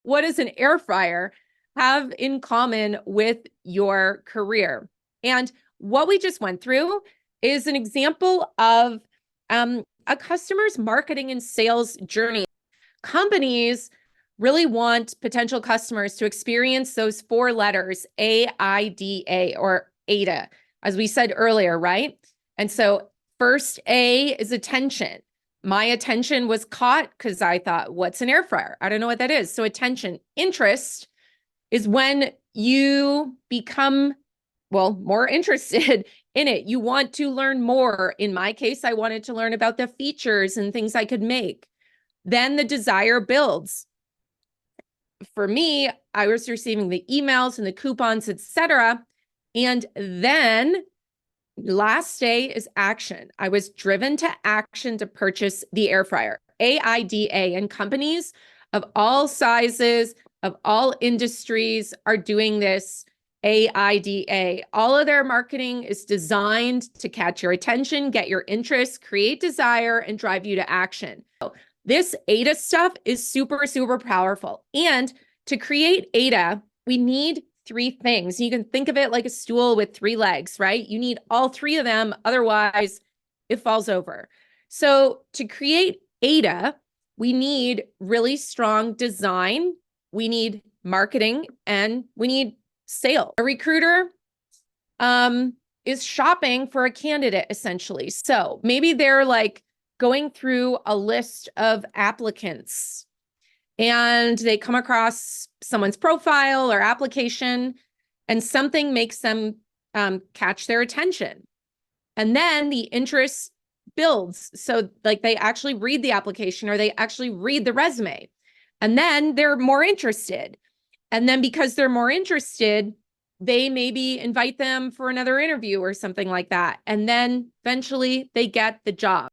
what does an air fryer have in common with your career? And what we just went through is an example of a customer's marketing and sales journey. Companies really want potential customers to experience those 4 letters, AIDA or AIDA, as we said earlier, right? And so first A is attention. My attention was caught because I thought, what's an air fryer? I don't know what that is. So attention. Interest is when you become, well, more interested in it. You want to learn more. In my case, I wanted to learn about the features and things I could make. Then the desire builds. For me, I was receiving the emails and the coupons, etc. And then last day is action. I was driven to action to purchase the air fryer. AIDA, and companies of all sizes, of all industries are doing this. AIDA. All of their marketing is designed to catch your attention, get your interest, create desire, and drive you to action. So this AIDA stuff is super, super powerful. And to create AIDA, we need 3 things. You can think of it like a stool with 3 legs, right? You need all 3 of them. Otherwise, it falls over. So to create AIDA, we need really strong design. We need marketing, and we need sales. A recruiter is shopping for a candidate, essentially. So maybe they're like going through a list of applicants and they come across someone's profile or application and something makes them catch their attention. And then the interest builds. So like they actually read the application or they actually read the resume. And then they're more interested. And then because they're more interested, they maybe invite them for another interview or something like that. And then eventually they get the job.